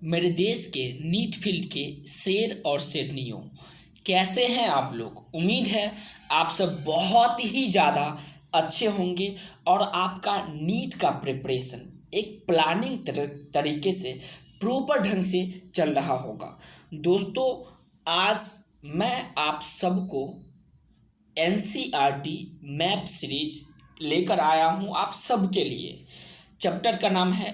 मेरे देश के नीट फील्ड के शेर और शेरनियों, कैसे हैं आप लोग। उम्मीद है आप सब बहुत ही ज़्यादा अच्छे होंगे और आपका नीट का प्रिपरेशन एक प्लानिंग तरीके से प्रॉपर ढंग से चल रहा होगा। दोस्तों, आज मैं आप सबको एनसीईआरटी मैप सीरीज लेकर आया हूं आप सबके लिए। चैप्टर का नाम है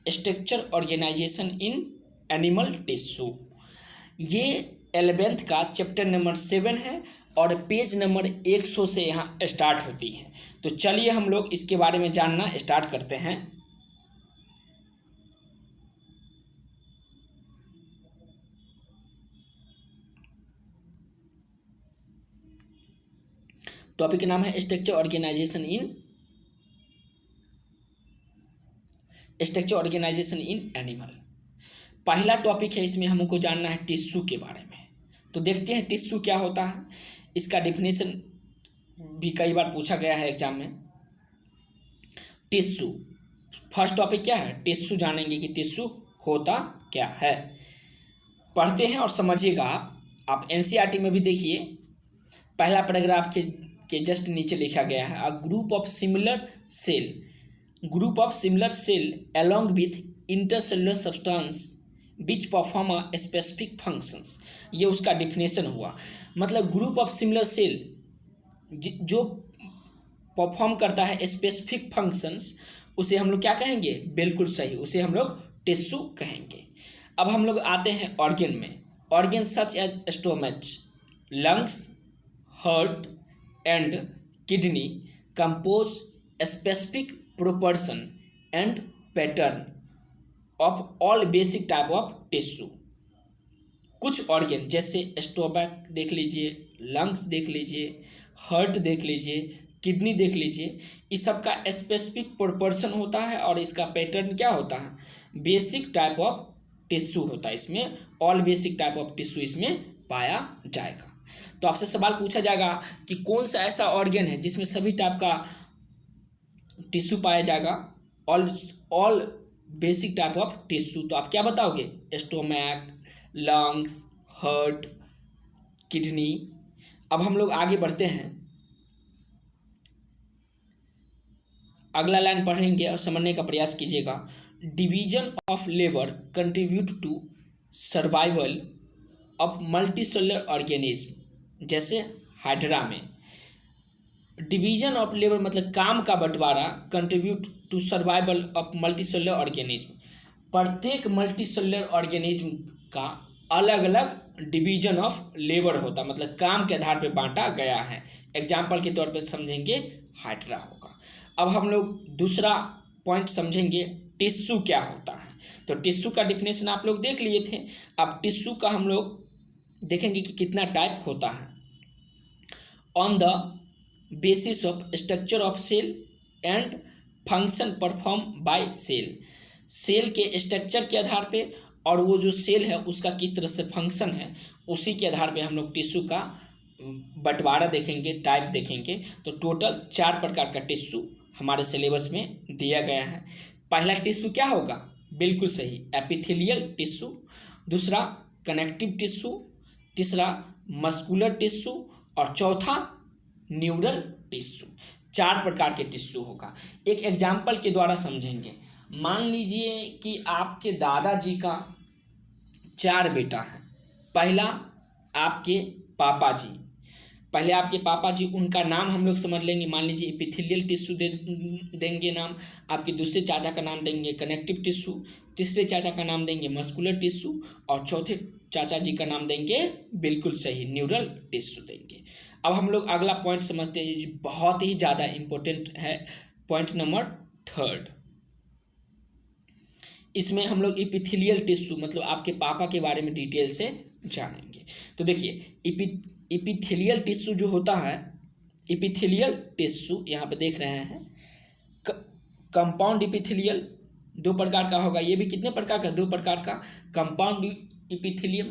structure organisation in animal tissue. ये 11th का चैप्टर नंबर 7 है और पेज नंबर 100 से यहाँ स्टार्ट होती है। तो चलिए हम लोग इसके बारे में जानना स्टार्ट करते हैं। टॉपिक का नाम है स्ट्रक्चर ऑर्गेनाइजेशन इन एनिमल। पहला टॉपिक है, इसमें हमको जानना है टिश्यू के बारे में। तो देखते हैं टिश्यू क्या होता है। इसका डेफिनेशन भी कई बार पूछा गया है एग्जाम में। टिश्यू, फर्स्ट टॉपिक क्या है, टिश्यू जानेंगे कि टिश्यू होता क्या है। पढ़ते हैं और समझिएगा। आप एनसीईआरटी में भी देखिए, पहला पैराग्राफ के जस्ट नीचे लिखा गया है, a group of similar cell along with intercellular substance which perform a specific functions। ये उसका डिफिनेशन हुआ। मतलब ग्रुप ऑफ सिमिलर सेल जो परफॉर्म करता है स्पेसिफिक फंक्शंस, उसे हम लोग क्या कहेंगे, बिल्कुल सही, उसे हम लोग टिश्यू कहेंगे। अब हम लोग आते हैं ऑर्गन में। Organ such as stomach, lungs, heart and kidney compose specific proportion and pattern of all basic type of tissue. कुछ ऑर्गन जैसे स्टोमक देख लीजिए, लंग्स देख लीजिए, हार्ट देख लीजिए, किडनी देख लीजिए, इस सब का स्पेसिफिक प्रोपोर्शन होता है और इसका पैटर्न क्या होता है, बेसिक टाइप ऑफ टिश्यू होता है। इसमें all basic type of tissue इसमें पाया जाएगा। तो आपसे सवाल पूछा जाएगा कि कौन सा ऐसा ऑर्गन है जिसमें सभी टाइप का टिश्यू पाया जाएगा, all basic type of tissue. तो आप क्या बताओगे, स्टोमक, लंग्स, हार्ट, किडनी। अब हम लोग आगे बढ़ते हैं, अगला लाइन पढ़ेंगे और समझने का प्रयास कीजिएगा। Division of labour contribute to survival of multicellular organism. जैसे हाइड्रा में डिवीजन ऑफ लेबर मतलब काम का बंटवारा, contribute to survival of multicellular organism. प्रत्येक मल्टीसेलुलर ऑर्गेनिज्म का अलग अलग डिवीजन ऑफ लेबर होता, मतलब काम के आधार पर बांटा गया है। एग्जाम्पल के तौर पर समझेंगे हाइड्रा होगा। अब हम लोग दूसरा पॉइंट समझेंगे, टिश्यू क्या होता है। तो टिश्यू का डिफिनेशन आप लोग देख लिए थे। अब टिश्यू का हम लोग देखेंगे कि कितना टाइप होता है। On the basis of structure of cell and function perform by cell. Cell के स्ट्रक्चर के आधार पे और वो जो सेल है उसका किस तरह से फंक्शन है, उसी के आधार पे हम लोग टिश्यू का बंटवारा देखेंगे, टाइप देखेंगे। तो टोटल 4 प्रकार का टिश्यू हमारे सिलेबस में दिया गया है। पहला टिश्यू क्या होगा, बिल्कुल सही, एपिथेलियल टिश्यू। दूसरा कनेक्टिव टिश्यू, तीसरा मस्कुलर टिश्यू और चौथा न्यूरल टिश्यू। 4 प्रकार के टिश्यू होगा। एक एग्जाम्पल के द्वारा समझेंगे। मान लीजिए कि आपके दादाजी का 4 बेटा है। पहला आपके पापा जी, पहले आपके पापा जी, उनका नाम हम लोग समझ लेंगे। मान लीजिए एपिथेलियल टिश्यू देंगे नाम। आपके दूसरे चाचा का नाम देंगे कनेक्टिव टिश्यू, तीसरे चाचा का नाम देंगे मस्कुलर टिश्यू और चौथे चाचा जी का नाम देंगे, बिल्कुल सही, न्यूरल टिश्यू देंगे। अब हम लोग अगला पॉइंट समझते हैं, बहुत ही ज़्यादा इम्पोर्टेंट है, पॉइंट नंबर 3। इसमें हम लोग एपिथेलियल टिश्यू मतलब आपके पापा के बारे में डिटेल से जानेंगे। तो देखिए एपिथेलियल टिश्यू जो होता है, एपिथेलियल टिश्यू यहाँ पे देख रहे हैं, कंपाउंड एपिथेलियल 2 प्रकार का होगा। ये भी कितने प्रकार का, 2 प्रकार का। कंपाउंड एपिथेलियम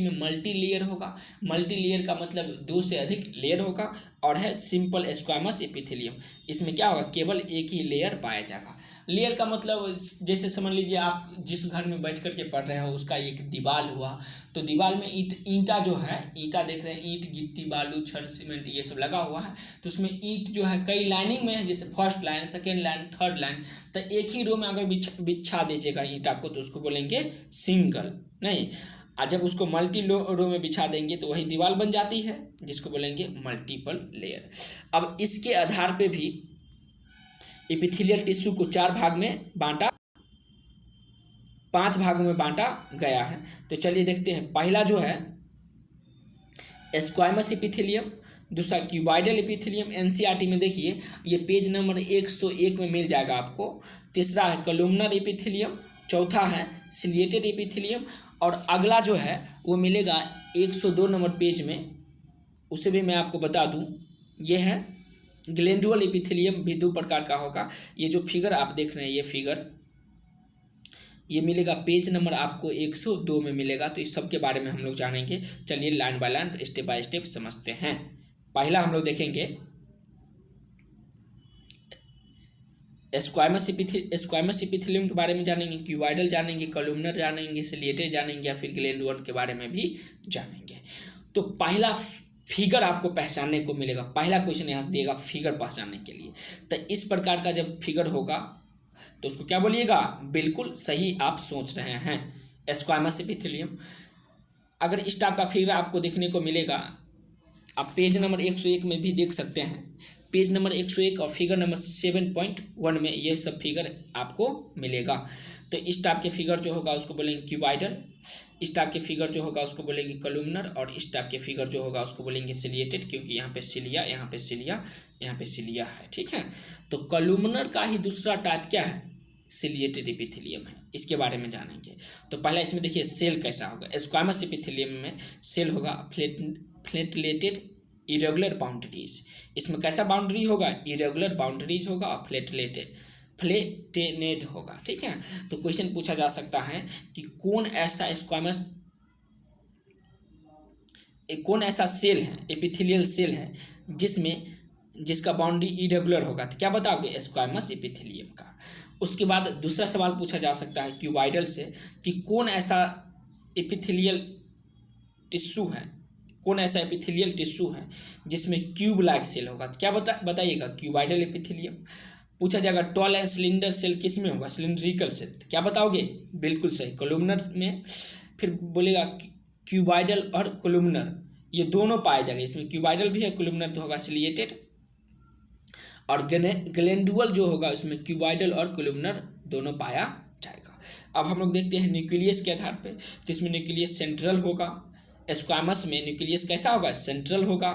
में मल्टी लेयर होगा। मल्टी लेयर का मतलब 2 से अधिक लेयर होगा। और है सिंपल स्क्वामस एपिथेलियम। इसमें क्या होगा, केवल एक ही लेयर पाया जाएगा। लेयर का मतलब जैसे समझ लीजिए आप जिस घर में बैठ कर के पढ़ रहे हो उसका एक दीवार हुआ, तो दीवार में ईंटा जो है, ईंटा देख रहे हैं, ईंट गिट्टी बालू छड़ सीमेंट ये सब लगा हुआ है, तो उसमें ईंट जो है कई लाइनिंग में है, जैसे first line, second line, third line, तो एक ही रो में अगर बिछा दीजिएगा ईंटा को तो उसको बोलेंगे सिंगल, नहीं, और जब उसको मल्टी रो में बिछा देंगे तो वही दीवार बन जाती है, जिसको बोलेंगे मल्टीपल लेयर। अब इसके आधार पे भी एपिथेलियल टिश्यू को 4 भाग में बांटा, 5 भागों में बांटा गया है। तो चलिए देखते हैं, पहला जो है स्क्वामस एपिथेलियम, दूसरा क्यूबॉइडल एपिथेलियम, एनसीईआरटी में देखिए ये पेज नंबर 101 में मिल जाएगा आपको। तीसरा है कॉलमनर एपिथेलियम, चौथा है सिलिएटेड एपिथेलियम, और अगला जो है वो मिलेगा 102 नंबर पेज में, उसे भी मैं आपको बता दूं, ये है ग्लैंडुलर एपिथेलियम, भी 2 प्रकार का होगा। ये जो फिगर आप देख रहे हैं, ये फिगर ये मिलेगा पेज नंबर आपको 102 में मिलेगा। तो इस सब के बारे में हम लोग जानेंगे। चलिए line by line step by step समझते हैं। पहला हम लोग देखेंगे स्क्वामस एपिथेलियम के बारे में जानेंगे, क्यूबॉइडल जानेंगे, कॉलमनर जानेंगे, सिलिएटेड जानेंगे, या फिर ग्लैंडुलर के बारे में भी जानेंगे। तो पहला फिगर आपको पहचानने को मिलेगा, पहला क्वेश्चन यहाँ से दिएगा फिगर पहचानने के लिए। तो इस प्रकार का जब फिगर होगा तो उसको क्या बोलिएगा, बिल्कुल सही आप सोच रहे हैं, स्क्वामस एपिथेलियम। अगर इस टाइप का फिगर आपको देखने को मिलेगा, आप पेज नंबर 101 में भी देख सकते हैं, पेज नंबर 101 और फिगर नंबर 7.1 में यह सब फिगर आपको मिलेगा। तो इस टाइप के फिगर जो होगा उसको बोलेंगे क्यूबॉइडल, इस टाइप के फिगर जो होगा उसको बोलेंगे कॉलमनर, और इस टाइप के फिगर जो होगा उसको बोलेंगे सिलिएटेड, क्योंकि यहाँ पे सिलिया, यहाँ पे सिलिया, यहाँ पे सिलिया है, ठीक है। तो कॉलमनर का ही दूसरा टाइप क्या है, सिलिएटेड एपिथेलियम है, इसके बारे में जानेंगे। तो पहला इसमें देखिए सेल कैसा होगा, स्क्वामस एपिथेलियम में सेल होगा फ्लैटेलेटेड इरेगुलर बाउंड्रीज। इसमें कैसा बाउंड्री होगा, इरेगुलर बाउंड्रीज होगा और फ्लैटेनेड होगा, ठीक है। तो क्वेश्चन पूछा जा सकता है कि कौन ऐसा सेल है, एपिथेलियल सेल है जिसका बाउंड्री इरेगुलर होगा, तो क्या बताओगे, स्क्वामस एपिथेलियम का। उसके बाद दूसरा सवाल पूछा जा सकता है क्यूबॉइडल से कि कौन ऐसा एपिथेलियल टिश्यू है, कौन ऐसा एपिथेलियल टिश्यू है जिसमें क्यूब लाइक सेल होगा, तो क्या बताइएगा, क्यूबॉइडल एपिथेलियम। पूछा जाएगा टॉल एंड सिलेंडर सेल किस में होगा, सिलिंड्रिकल सेल, तो क्या बताओगे, बिल्कुल सही, कॉलमनर में। फिर बोलेगा क्यूबॉइडल और कॉलमनर ये दोनों पाए जाएंगे, इसमें क्यूबॉइडल भी है, कॉलमनर तो होगा सिलिएटेड, और ग्लैंडुलर जो होगा उसमें क्यूबॉइडल और कॉलमनर दोनों पाया जाएगा। अब हम लोग देखते हैं न्यूक्लियस के आधार पे, तो इसमें न्यूक्लियस सेंट्रल होगा, स्क्वामस में न्यूक्लियस कैसा होगा, सेंट्रल होगा,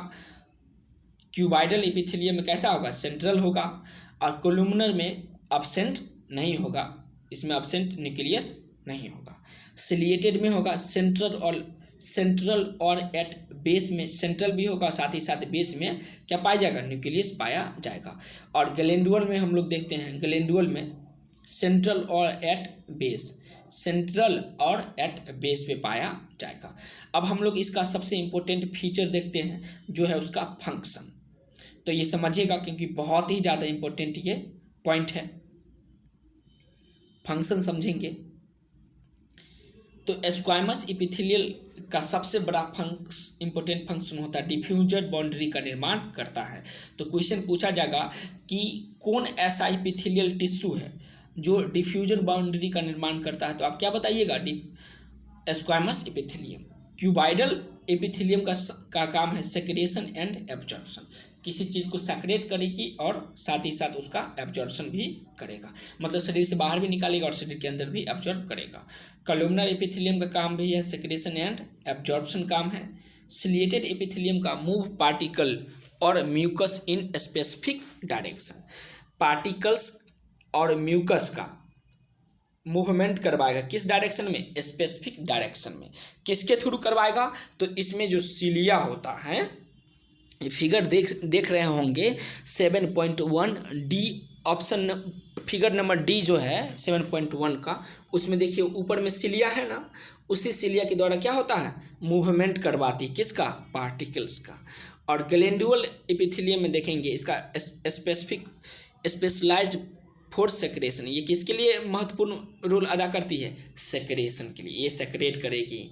क्यूबॉइडल एपिथेलियम में कैसा होगा, सेंट्रल होगा, और कॉलमनर में एब्सेंट नहीं होगा, इसमें एब्सेंट न्यूक्लियस नहीं होगा। सिलिएटेड में होगा सेंट्रल और एट बेस में सेंट्रल भी होगा, साथ ही साथ बेस में क्या पाया जाएगा, न्यूक्लियस पाया जाएगा। और ग्लैंडुलर में हम लोग देखते हैं, ग्लैंडुलर में सेंट्रल और एट बेस पे पाया जाएगा। अब हम लोग इसका सबसे इम्पोर्टेंट फीचर देखते हैं जो है उसका फंक्शन। तो ये समझिएगा क्योंकि बहुत ही ज़्यादा इम्पोर्टेंट ये पॉइंट है, फंक्शन समझेंगे। तो स्क्वामस एपिथेलियल का सबसे बड़ा इम्पोर्टेंट फंक्शन होता है डिफ्यूजन बाउंड्री का निर्माण करता है। तो क्वेश्चन पूछा जाएगा कि कौन ऐसा एपिथेलियल टिश्यू है जो डिफ्यूजन बाउंड्री का निर्माण करता है, तो आप क्या बताइएगा, स्क्वामस एपिथेलियम। क्यूबॉइडल एपिथेलियम का काम है सेक्रेशन एंड एब्जॉर्प्शन, किसी चीज़ को सेक्रेट करेगी और साथ ही साथ उसका एब्जॉर्प्शन भी करेगा, मतलब शरीर से बाहर भी निकालेगा और शरीर के अंदर भी एब्जॉर्ब करेगा। कॉलमनर एपिथेलियम का काम भी है सेक्रेशन एंड एब्जॉर्प्शन काम है। सिलिएटेड एपिथेलियम का मूव पार्टिकल और mucus in specific direction, particles और म्यूकस का मूवमेंट करवाएगा, किस डायरेक्शन में, स्पेसिफिक डायरेक्शन में। किसके थ्रू करवाएगा, तो इसमें जो सिलिया होता है, फिगर देख रहे होंगे 7.1 D option, figure number D जो है 7.1 का, उसमें देखिए ऊपर में सिलिया है ना, उसी सिलिया के द्वारा क्या होता है, मूवमेंट करवाती, किसका, पार्टिकल्स का। और ग्लैंडुलर एपिथेलियम में देखेंगे इसका स्पेशलाइज्ड फॉर सेक्रेशन, ये किसके लिए महत्वपूर्ण रोल अदा करती है? सेक्रेशन के लिए, ये सेक्रेट करेगी।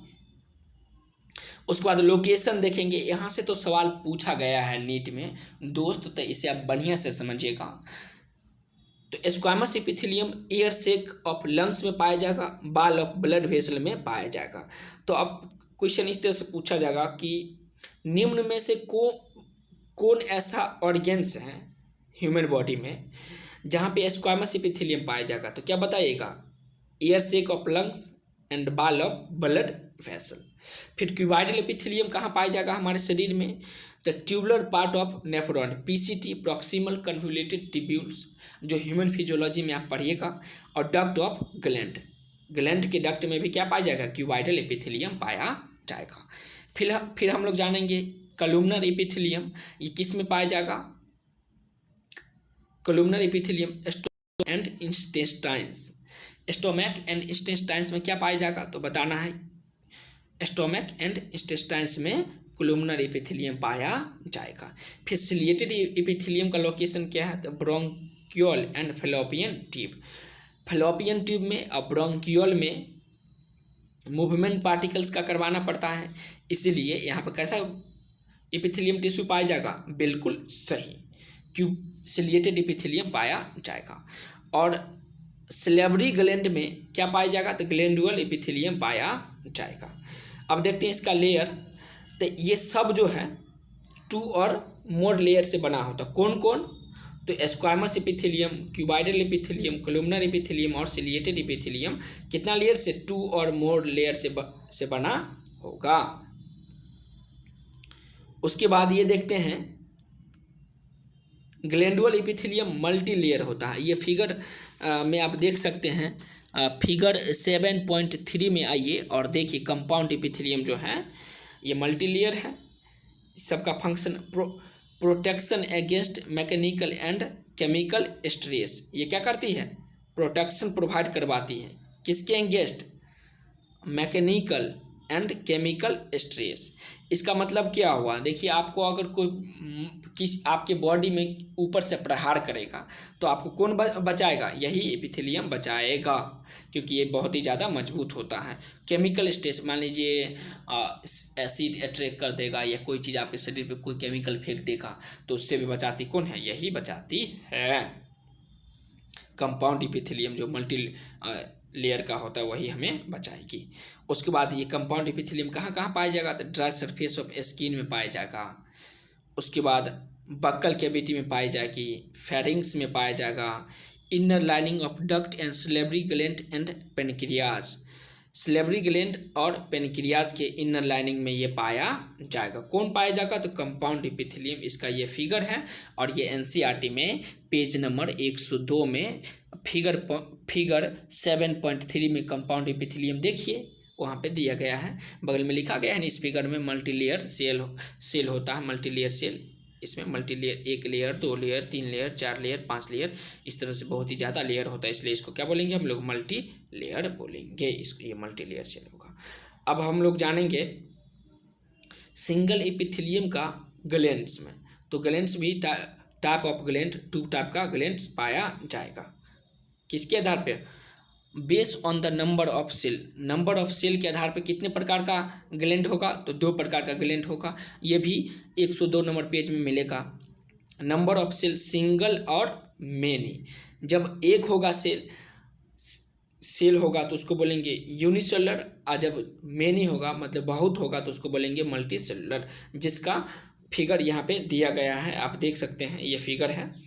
उसके बाद लोकेशन देखेंगे, यहाँ से तो सवाल पूछा गया है नीट में दोस्त, तो इसे आप बढ़िया से समझिएगा। तो squamous epithelium air sake of lungs में पाया जाएगा, बाल ऑफ ब्लड वेसल में पाया जाएगा। तो अब क्वेश्चन इस तरह से पूछा जाएगा कि निम्न में से कौन ऐसा ऑर्गेन्स है ह्यूमन बॉडी में जहाँ पे स्क्वामस एपिथेलियम पाया जाएगा? तो क्या बताइएगा? Air sake of lungs and बाल ऑफ ब्लड वेसल। फिर क्यूबाइडल एपिथेलियम कहाँ पाया जाएगा हमारे शरीर में? The tubular part of nephron, PCT, proximal convoluted tubules, जो ह्यूमन फिजियोलॉजी में आप पढ़िएगा। और डक्ट ऑफ ग्लैंड, ग्लैंड के डक्ट में भी क्या पाया जाएगा? क्यूबाइडल एपिथेलियम पाया जाएगा। फिर हम लोग जानेंगे कॉलुमनर एपिथेलियम, ये किस में पाया जाएगा? Columnar epithelium stomach and intestines, stomach and intestines में क्या पाया जाएगा? तो बताना है स्टोमक एंड इंटेस्टाइन्स में कॉलुमनर एपिथेलियम पाया जाएगा। फिर सिलिएटेड एपिथेलियम का लोकेशन क्या है? तो bronchiole and fallopian tube, fallopian tube में और ब्रोंकियोल में मूवमेंट पार्टिकल्स का करवाना पड़ता है, इसीलिए यहाँ पर कैसा एपिथेलियम टिश्यू पाया जाएगा? बिल्कुल सही, ट्यूब सिलिएटेड एपिथेलियम पाया जाएगा। और सैलिवरी ग्लैंड में क्या पाया जाएगा? तो ग्लैंडुलर एपिथेलियम पाया जाएगा। अब देखते हैं इसका लेयर, तो ये सब जो है 2 और मोर लेयर से बना होता है। कौन कौन? तो squamous epithelium, cuboidal epithelium, columnar epithelium और सिलिएटेड एपिथेलियम कितना लेयर से? 2 और मोर लेयर से बना होगा। उसके बाद ये देखते हैं ग्लैंडुलर एपिथेलियम मल्टी लेयर होता है। ये फिगर में आप देख सकते हैं, फिगर 7.3 में आइए और देखिए कंपाउंड एपिथेलियम जो है ये मल्टी लेयर है। सबका function protection against mechanical and chemical stress, ये क्या करती है? प्रोटेक्शन प्रोवाइड करवाती है, किसके against? Mechanical and chemical stress. इसका मतलब क्या हुआ? देखिए, आपको अगर कोई आपके बॉडी में ऊपर से प्रहार करेगा तो आपको कौन बचाएगा? यही एपिथेलियम बचाएगा, क्योंकि ये बहुत ही ज़्यादा मजबूत होता है। केमिकल स्ट्रेस, मान लीजिए एसिड अट्रैक्ट कर देगा या कोई चीज़ आपके शरीर पे कोई केमिकल फेंक देगा, तो उससे भी बचाती कौन है? यही बचाती है। कंपाउंड एपिथेलियम जो मल्टी लेयर का होता है वही हमें बचाएगी। उसके बाद ये कंपाउंड एपिथेलियम कहाँ कहाँ पाया जाएगा? तो ड्राई सरफेस ऑफ स्किन में पाया जाएगा। उसके बाद बक्कल कैविटी में पाई जाएगी, फेरिंग्स में पाया जाएगा, inner lining of duct and salivary gland and pancreas, salivary gland और पेनक्रियाज के इनर लाइनिंग में ये पाया जाएगा। कौन पाया जाएगा? तो कंपाउंड एपिथेलियम। इसका ये फिगर है और ये एनसीईआरटी में पेज नंबर 102 में फिगर 7.3 में कंपाउंड एपिथेलियम देखिए वहाँ पे दिया गया है, बगल में लिखा गया है। इस फिगर में मल्टी लेयर सेल होता है, मल्टी लेयर सेल। इसमें multi layer 1 layer 2 layer 3 layer 4 layer 5 layer, इस तरह से बहुत ही ज़्यादा लेयर होता है, इसलिए इसको क्या बोलेंगे हम लोग? मल्टी लेयर बोलेंगे। इसको ये मल्टी लेयर सेल होगा। अब हम लोग जानेंगे सिंगल एपिथेलियम का ग्लैंड्स में। तो ग्लैंड्स भी टाइप ऑफ ग्लैंड, 2 टाइप का ग्लैंड्स पाया जाएगा। किसके आधार पे? Base on the number of cell, number of cell के आधार पे कितने प्रकार का ग्लैंड होगा? तो 2 प्रकार का ग्लैंड होगा। ये भी 102 नंबर पेज में मिलेगा। नंबर ऑफ सेल सिंगल और मेनी। जब एक होगा सेल होगा तो उसको बोलेंगे यूनिसेलुलर, और जब मेनी होगा मतलब बहुत होगा तो उसको बोलेंगे मल्टी सेलुलर, जिसका फिगर यहाँ पे दिया गया है, आप देख सकते हैं। ये फिगर है,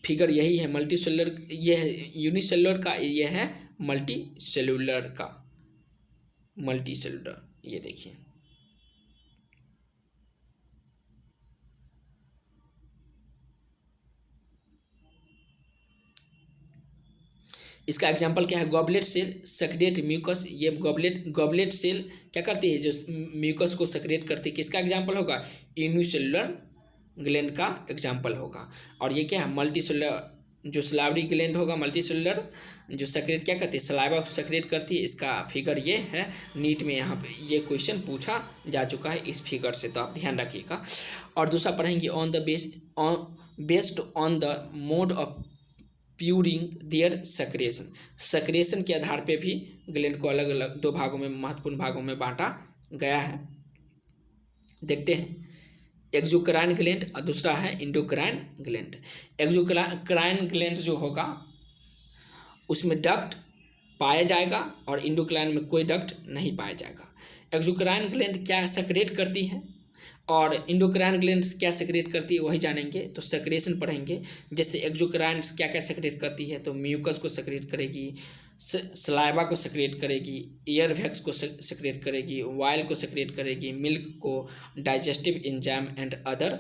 फिगर यही है मल्टी सेलुलर, ये है यूनिसेलुलर का, ये है मल्टी सेलुलर का। मल्टी सेलुलर ये देखिए, इसका एग्जांपल क्या है? Goblet cell secrete mucus. ये गॉबलेट सेल क्या करती है? जो म्यूकस को सेक्रेट करती है। किसका एग्जांपल होगा? यूनिसेलुलर ग्लैंड का एग्जाम्पल होगा। और ये क्या है? मल्टी सेलुलर जो सलाइवरी ग्लैंड होगा मल्टी सेलुलर, जो सेक्रेट क्या करती है, सलाइवा को सेक्रेट करती है। इसका फिगर ये है, नीट में यहाँ पे ये क्वेश्चन पूछा जा चुका है इस फिगर से, तो आप ध्यान रखिएगा। और दूसरा पढ़ेंगे based on the mode of pouring their secretion. Secretion के आधार पे भी ग्लैंड को अलग अलग 2 भागों में, महत्वपूर्ण भागों में बांटा गया है। देखते हैं, एक्सोक्राइन ग्लैंड और दूसरा है एंडोक्राइन ग्लैंड। एक्सोक्राइन ग्लैंड जो होगा उसमें डक्ट पाया जाएगा और एंडोक्राइन में कोई डक्ट नहीं पाया जाएगा। एक्सोक्राइन ग्लैंड क्या सेक्रेट करती है और एंडोक्राइन ग्लैंड क्या सेक्रेट करती है वही जानेंगे। तो सेक्रेशन पढ़ेंगे, जैसे एक्सोक्राइन क्या क्या सेक्रेट करती है, तो म्यूकस को सेक्रेट करेगी, सलाइवा को सेक्रेट करेगी, एयर वैक्स को सेक्रेट करेगी, वाइल को सेक्रेट करेगी, मिल्क को, digestive enzyme and other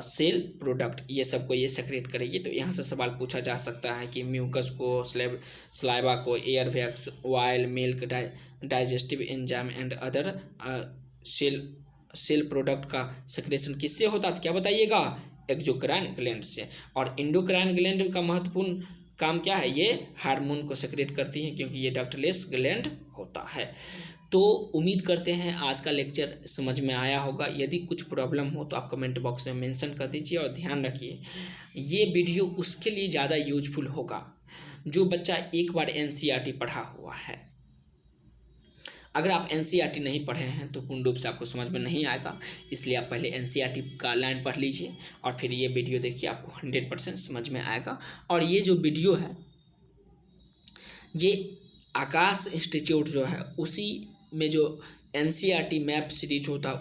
cell product, ये सबको ये सेक्रेट करेगी। तो यहाँ से सवाल पूछा जा सकता है कि म्यूकस को, सलाइवा को, ear wax, bile, milk, digestive enzyme and other cell product का सेक्रेशन किससे होता है, तो क्या बताइएगा, एक्सोक्राइन ग्लैंड से। और एंडोक्राइन ग्लैंड का महत्वपूर्ण काम क्या है, ये हार्मोन को सेक्रेट करती है क्योंकि ये डक्टलेस ग्लैंड होता है। तो उम्मीद करते हैं आज का लेक्चर समझ में आया होगा। यदि कुछ प्रॉब्लम हो तो आप कमेंट बॉक्स में मेंशन कर दीजिए। और ध्यान रखिए, ये वीडियो उसके लिए ज़्यादा यूजफुल होगा जो बच्चा एक बार एनसीईआरटी पढ़ा हुआ है। अगर आप एनसीईआरटी नहीं पढ़े हैं तो पूर्ण रूप से आपको समझ में नहीं आएगा, इसलिए आप पहले एनसीईआरटी का लाइन पढ़ लीजिए और फिर ये वीडियो देखिए, आपको 100% समझ में आएगा। और ये जो वीडियो है ये आकाश इंस्टीट्यूट जो है उसी में जो एनसीईआरटी मैप सीरीज होता है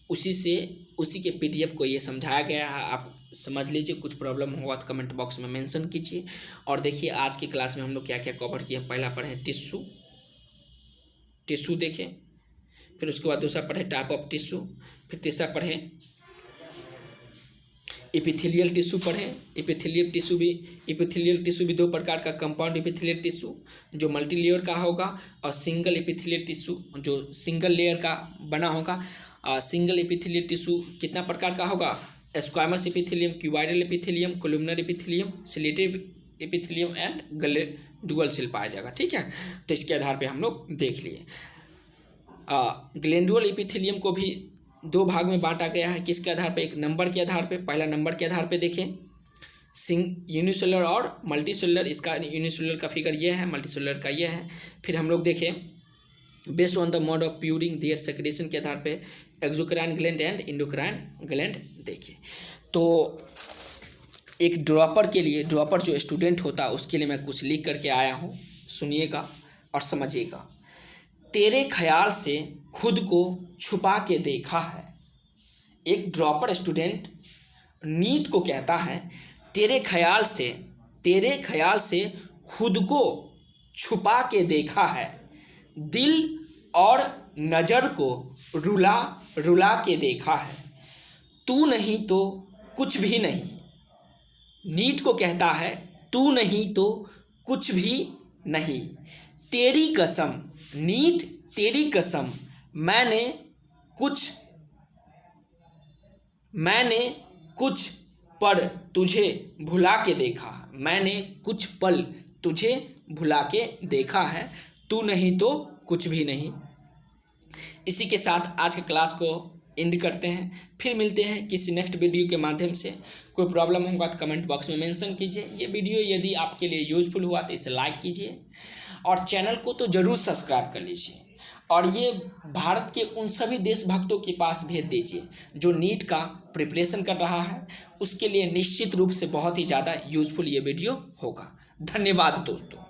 उसी के पीडीएफ को ये समझाया गया है। आप समझ लीजिए, कुछ प्रॉब्लम होगा तो कमेंट बॉक्स में मेंशन कीजिए। और देखिए आज की क्लास में हम लोग क्या क्या कवर किए। पहला पढ़े टिश्यू देखें, फिर उसके बाद दूसरा पढ़े टाइप ऑफ टिश्यू, फिर तीसरा पढ़े एपिथेलियल टिश्यू पढ़े। एपिथेलियल टिश्यू भी 2 प्रकार का, कंपाउंड एपिथेलियल टिश्यू जो मल्टी लेयर का होगा और सिंगल एपिथेलियल टिश्यू जो सिंगल लेयर का बना होगा। सिंगल एपिथेलियल टिश्यू कितना प्रकार का होगा, squamous epithelium, cuboidal epithelium, columnar epithelium, ciliated epithelium and dual cell पाया जाएगा। ठीक है, तो इसके आधार पे हम लोग देख लिए। ग्लैंडुअल एपिथेलियम को भी 2 भाग में बांटा गया है। किसके आधार पे, एक नंबर के आधार पे। पहला नंबर के आधार पे देखें, यूनिसेलुलर और मल्टी सेलुलर। इसका यूनिसेलुलर का फिगर ये है, मल्टी सेलुलर का ये है। फिर हम लोग देखें based on the mode of pouring their secretion के आधार पे exocrine gland and endocrine gland देखिए। तो एक ड्रॉपर के लिए, ड्रॉपर जो स्टूडेंट होता है उसके लिए मैं कुछ लिख करके आया हूँ, सुनिएगा और समझिएगा। तेरे ख्याल से खुद को छुपा के देखा है। एक ड्रॉपर स्टूडेंट नीट को कहता है तेरे ख्याल से खुद को छुपा के देखा है, दिल और नज़र को रुला के देखा है, तू नहीं तो कुछ भी नहीं। नीट को कहता है तू नहीं तो कुछ भी नहीं, तेरी कसम नीट तेरी कसम, मैंने कुछ पल तुझे भुला के देखा, मैंने कुछ पल तुझे भुला के देखा है, तू नहीं तो कुछ भी नहीं। इसी के साथ आज के क्लास को एंड करते हैं, फिर मिलते हैं किसी नेक्स्ट वीडियो के माध्यम से। कोई प्रॉब्लम होगा तो कमेंट बॉक्स में मेंशन कीजिए। ये वीडियो यदि आपके लिए यूजफुल हुआ तो इसे लाइक कीजिए और चैनल को तो ज़रूर सब्सक्राइब कर लीजिए और ये भारत के उन सभी देशभक्तों के पास भेज दीजिए जो नीट का प्रिपरेशन कर रहा है, उसके लिए निश्चित रूप से बहुत ही ज़्यादा यूजफुल ये वीडियो होगा। धन्यवाद दोस्तों।